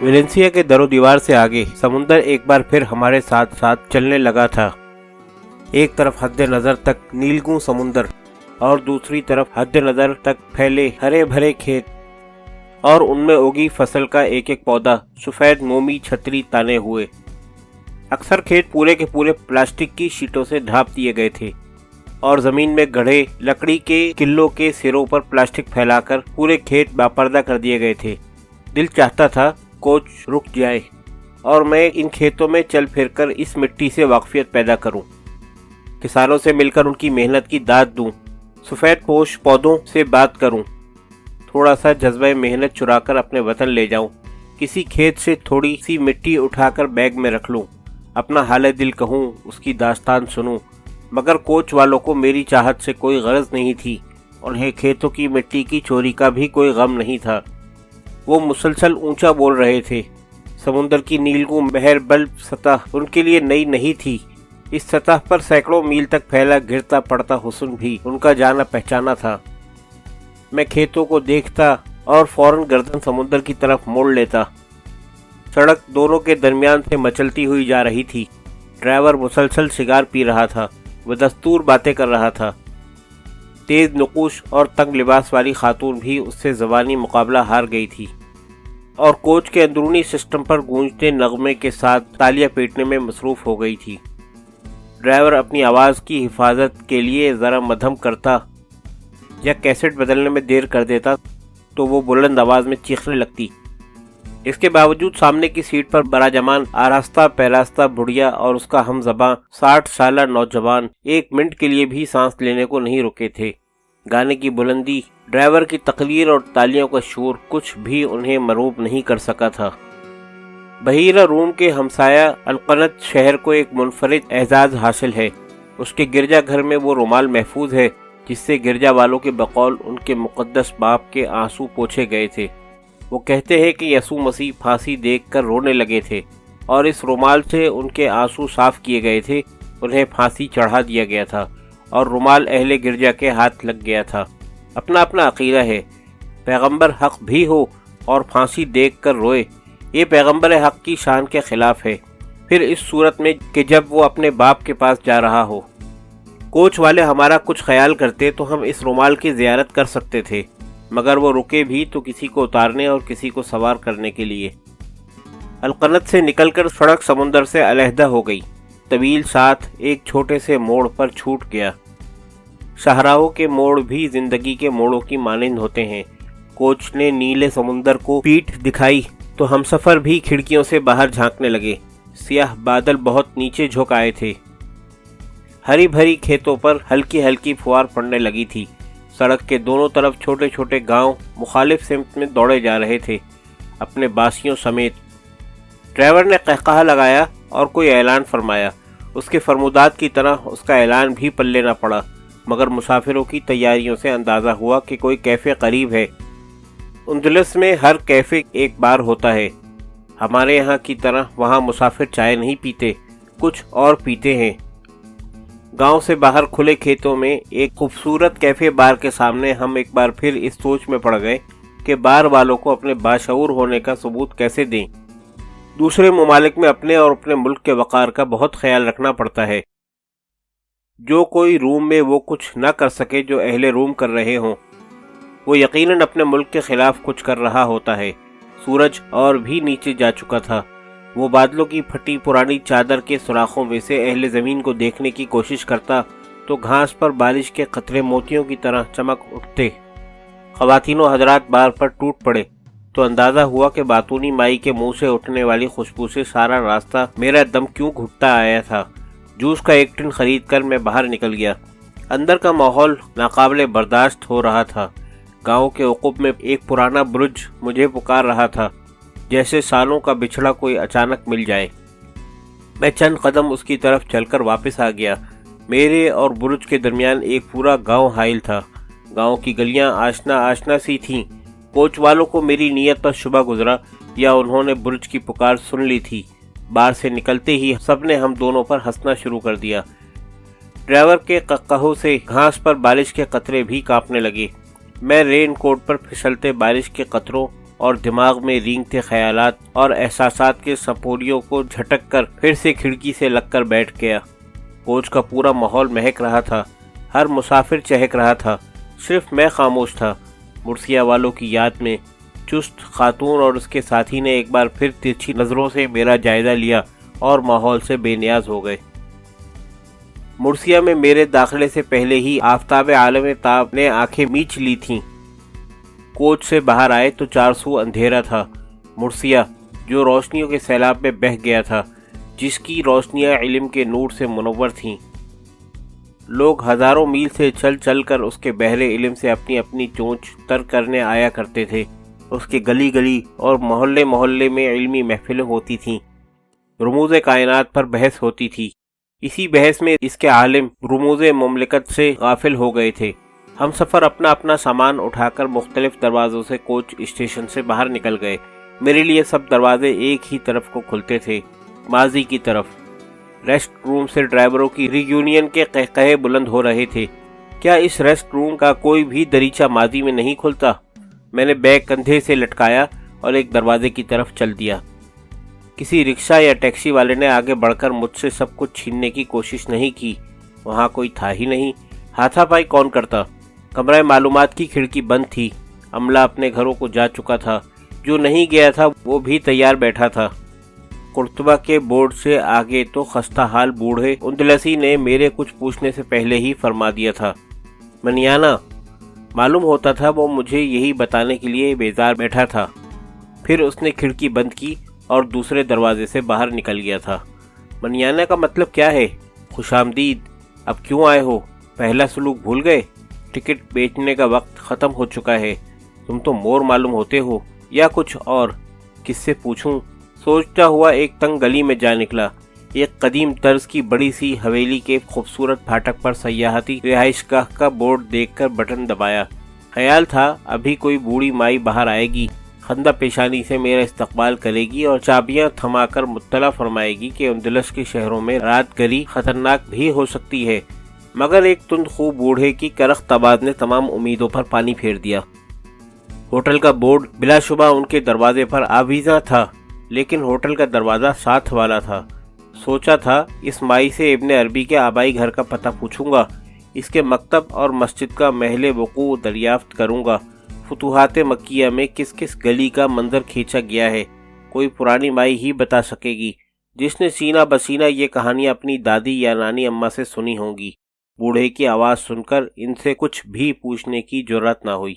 ویلنسیا کے در و دیوار سے آگے سمندر ایک بار پھر ہمارے ساتھ ساتھ چلنے لگا تھا۔ ایک طرف حد نظر تک نیلگوں سمندر اور دوسری طرف حد نظر تک پھیلے ہرے بھرے کھیت اور ان میں اگی فصل کا ایک ایک پودا سفید مومی چھتری تانے ہوئے۔ اکثر کھیت پورے کے پورے پلاسٹک کی شیٹوں سے ڈھانپ دیے گئے تھے اور زمین میں گڑھے لکڑی کے کلوں کے سروں پر پلاسٹک پھیلا کر پورے کھیت باپردہ کر دیے گئے تھے۔ دل چاہتا تھا کوچ رک جائے اور میں ان کھیتوں میں چل پھر کر اس مٹی سے واقفیت پیدا کروں، کسانوں سے مل کر ان کی محنت کی داد دوں، سفید پوش پودوں سے بات کروں، تھوڑا سا جذبہ محنت چرا کر اپنے وطن لے جاؤں، کسی کھیت سے تھوڑی سی مٹی اٹھا کر بیگ میں رکھ لوں، اپنا حال دل کہوں، اس کی داستان سنوں۔ مگر کوچ والوں کو میری چاہت سے کوئی غرض نہیں تھی، انہیں کھیتوں کی مٹی کی چوری کا بھی کوئی غم نہیں تھا۔ وہ مسلسل اونچا بول رہے تھے۔ سمندر کی نیلگوں مہر بلب سطح ان کے لیے نئی نہیں تھی، اس سطح پر سینکڑوں میل تک پھیلا گرتا پڑتا حسن بھی ان کا جانا پہچانا تھا۔ میں کھیتوں کو دیکھتا اور فوراً گردن سمندر کی طرف موڑ لیتا۔ سڑک دونوں کے درمیان سے مچلتی ہوئی جا رہی تھی۔ ڈرائیور مسلسل سگار پی رہا تھا، بدستور باتیں کر رہا تھا۔ تیز نقوش اور تنگ لباس والی خاتون بھی اس سے زبانی مقابلہ ہار گئی تھی اور کوچ کے اندرونی سسٹم پر گونجتے نغمے کے ساتھ تالیاں پیٹنے میں مصروف ہو گئی تھی۔ ڈرائیور اپنی آواز کی حفاظت کے لیے ذرا مدھم کرتا یا کیسٹ بدلنے میں دیر کر دیتا تو وہ بلند آواز میں چیخنے لگتی۔ اس کے باوجود سامنے کی سیٹ پر براجمان آراستہ پیراستہ بڑھیا اور اس کا ہم زباں 60 سالہ نوجوان ایک منٹ کے لیے بھی سانس لینے کو نہیں رکے تھے۔ گانے کی بلندی، ڈرائیور کی تقریر اور تالیوں کا شور کچھ بھی انہیں مروب نہیں کر سکا تھا۔ بحیرہ روم کے ہمسایہ القنت شہر کو ایک منفرد اعزاز حاصل ہے۔ اس کے گرجا گھر میں وہ رومال محفوظ ہے جس سے گرجا والوں کے بقول ان کے مقدس باپ کے آنسو پوچھے گئے تھے۔ وہ کہتے ہیں کہ یسوع مسیح پھانسی دیکھ کر رونے لگے تھے اور اس رومال سے ان کے آنسو صاف کیے گئے تھے، انہیں پھانسی چڑھا دیا گیا تھا اور رومال اہل گرجا کے ہاتھ لگ گیا تھا۔ اپنا اپنا عقیدہ ہے، پیغمبر حق بھی ہو اور پھانسی دیکھ کر روئے، یہ پیغمبر حق کی شان کے خلاف ہے، پھر اس صورت میں کہ جب وہ اپنے باپ کے پاس جا رہا ہو۔ کوچ والے ہمارا کچھ خیال کرتے تو ہم اس رومال کی زیارت کر سکتے تھے، مگر وہ رکے بھی تو کسی کو اتارنے اور کسی کو سوار کرنے کے لیے۔ القنت سے نکل کر سڑک سمندر سے علیحدہ ہو گئی، طویل ساتھ ایک چھوٹے سے موڑ پر چھوٹ گیا۔ شاہراہوں کے موڑ بھی زندگی کے موڑوں کی مانند ہوتے ہیں۔ کوچ نے نیلے سمندر کو پیٹھ دکھائی تو ہم سفر بھی کھڑکیوں سے باہر جھانکنے لگے۔ سیاہ بادل بہت نیچے جھک آئے تھے، ہری بھری کھیتوں پر ہلکی ہلکی پھوار پڑنے لگی تھی۔ سڑک کے دونوں طرف چھوٹے چھوٹے گاؤں مخالف سمت میں دوڑے جا رہے تھے، اپنے باسیوں سمیت۔ ڈرائیور نے قہقہہ لگایا اور کوئی اعلان فرمایا۔ اس کے فرمودات کی طرح اس کا اعلان بھی پلے نہ پڑا، مگر مسافروں کی تیاریوں سے اندازہ ہوا کہ کوئی کیفے قریب ہے۔ اندلس میں ہر کیفے ایک بار ہوتا ہے، ہمارے یہاں کی طرح وہاں مسافر چائے نہیں پیتے، کچھ اور پیتے ہیں۔ گاؤں سے باہر کھلے کھیتوں میں ایک خوبصورت کیفے بار کے سامنے ہم ایک بار پھر اس سوچ میں پڑ گئے کہ بار والوں کو اپنے باشعور ہونے کا ثبوت کیسے دیں۔ دوسرے ممالک میں اپنے اور اپنے ملک کے وقار کا بہت خیال رکھنا پڑتا ہے۔ جو کوئی روم میں وہ کچھ نہ کر سکے جو اہل روم کر رہے ہوں، وہ یقیناً اپنے ملک کے خلاف کچھ کر رہا ہوتا ہے۔ سورج اور بھی نیچے جا چکا تھا، وہ بادلوں کی پھٹی پرانی چادر کے سوراخوں میں سے اہل زمین کو دیکھنے کی کوشش کرتا تو گھاس پر بارش کے قطرے موتیوں کی طرح چمک اٹھتے۔ خواتین و حضرات بار پر ٹوٹ پڑے تو اندازہ ہوا کہ باتونی مائی کے منہ سے اٹھنے والی خوشبو سے سارا راستہ میرا دم کیوں گھٹتا آیا تھا۔ جوس کا ایک ٹن خرید کر میں باہر نکل گیا۔ اندر کا ماحول ناقابل برداشت ہو رہا تھا۔ گاؤں کے عقب میں ایک پرانا برج مجھے پکار رہا تھا، جیسے سالوں کا بچھڑا کوئی اچانک مل جائے۔ میں چند قدم اس کی طرف چل کر واپس آ گیا۔ میرے اور برج کے درمیان ایک پورا گاؤں حائل تھا۔ گاؤں کی گلیاں آشنا آشنا سی تھیں۔ کوچ والوں کو میری نیت پر شبہ گزرا یا انہوں نے برج کی پکار سن لی تھی۔ بار سے نکلتے ہی سب نے ہم دونوں پر ہنسنا شروع کر دیا۔ ڈرائیور کے قہقہوں سے گھاس پر بارش کے قطرے بھی کانپنے لگے۔ میں رین کوٹ پر پھسلتے بارش کے قطروں اور دماغ میں رینگتے خیالات اور احساسات کے سپولیوں کو جھٹک کر پھر سے کھڑکی سے لگ کر بیٹھ گیا۔ کوچ کا پورا ماحول مہک رہا تھا، ہر مسافر چہک رہا تھا، صرف میں خاموش تھا۔ مرثیہ والوں کی یاد میں چست خاتون اور اس کے ساتھی نے ایک بار پھر ترچھی نظروں سے میرا جائزہ لیا اور ماحول سے بے نیاز ہو گئے۔ مرثیہ میں میرے داخلے سے پہلے ہی آفتاب عالم تاب نے آنکھیں میچ لی تھیں۔ کوچ سے باہر آئے تو چار سو اندھیرا تھا۔ مرثیہ جو روشنیوں کے سیلاب میں بہہ گیا تھا، جس کی روشنیاں علم کے نور سے منور تھیں۔ لوگ ہزاروں میل سے چل چل کر اس کے بحرے علم سے اپنی اپنی چونچ تر کرنے آیا کرتے تھے۔ اس کے گلی گلی اور محلے محلے میں علمی محفلیں ہوتی تھیں، رموز کائنات پر بحث ہوتی تھی۔ اسی بحث میں اس کے عالم رموز مملکت سے غافل ہو گئے تھے۔ ہم سفر اپنا اپنا سامان اٹھا کر مختلف دروازوں سے کوچ اسٹیشن سے باہر نکل گئے۔ میرے لیے سب دروازے ایک ہی طرف کو کھلتے تھے، ماضی کی طرف۔ ریسٹ روم سے ڈرائیوروں کی ری یونین کے قہقہے بلند ہو رہے تھے۔ کیا اس ریسٹ روم کا کوئی بھی دریچہ ماضی میں نہیں کھلتا؟ میں نے بیگ کندھے سے لٹکایا اور ایک دروازے کی طرف چل دیا۔ کسی رکشہ یا ٹیکسی والے نے آگے بڑھ کر مجھ سے سب کچھ چھیننے کی کوشش نہیں کی۔ وہاں کوئی تھا ہی نہیں۔ ہاتھا پائی کون کرتا؟ کمرہ معلومات کی کھڑکی بند تھی۔ عملہ اپنے گھروں کو جا چکا تھا۔ جو نہیں گیا تھا وہ بھی تیار بیٹھا تھا۔ قرطبہ کے بورڈ سے آگے تو خستہ حال بوڑھے اندلسی نے میرے کچھ پوچھنے سے پہلے ہی فرما دیا تھا، منیانا۔ معلوم ہوتا تھا وہ مجھے یہی بتانے کے لیے بیزار بیٹھا تھا۔ پھر اس نے کھڑکی بند کی اور دوسرے دروازے سے باہر نکل گیا تھا۔ منیانا کا مطلب کیا ہے؟ خوش آمدید۔ اب کیوں آئے ہو؟ پہلا سلوک بھول گئے؟ ٹکٹ بیچنے کا وقت ختم ہو چکا ہے۔ تم تو مور معلوم ہوتے ہو یا کچھ اور؟ کس سے پوچھوں؟ سوچتا ہوا ایک تنگ گلی میں جا نکلا۔ ایک قدیم طرز کی بڑی سی حویلی کے خوبصورت پھاٹک پر سیاحتی رہائش گاہ کا بورڈ دیکھ کر بٹن دبایا۔ خیال تھا ابھی کوئی بوڑھی مائی باہر آئے گی، خندہ پیشانی سے میرا استقبال کرے گی اور چابیاں تھما کر مطلع فرمائے گی کہ اندلس کے شہروں میں رات گری خطرناک بھی ہو سکتی ہے، مگر ایک تند خو بوڑھے کی کرخت آواز نے تمام امیدوں پر پانی پھیر دیا۔ ہوٹل کا بورڈ بلا شبہ ان کے دروازے پر آویزاں تھا، لیکن ہوٹل کا دروازہ ساتھ والا تھا۔ سوچا تھا اس مائی سے ابن عربی کے آبائی گھر کا پتہ پوچھوں گا، اس کے مکتب اور مسجد کا محل وقوع دریافت کروں گا، فتوحات مکیہ میں کس کس گلی کا منظر کھینچا گیا ہے کوئی پرانی مائی ہی بتا سکے گی، جس نے سینہ بسینہ یہ کہانیاں اپنی دادی یا نانی اماں سے سنی ہوں گی۔ بوڑھے کی آواز سن کر ان سے کچھ بھی پوچھنے کی جرات نہ ہوئی۔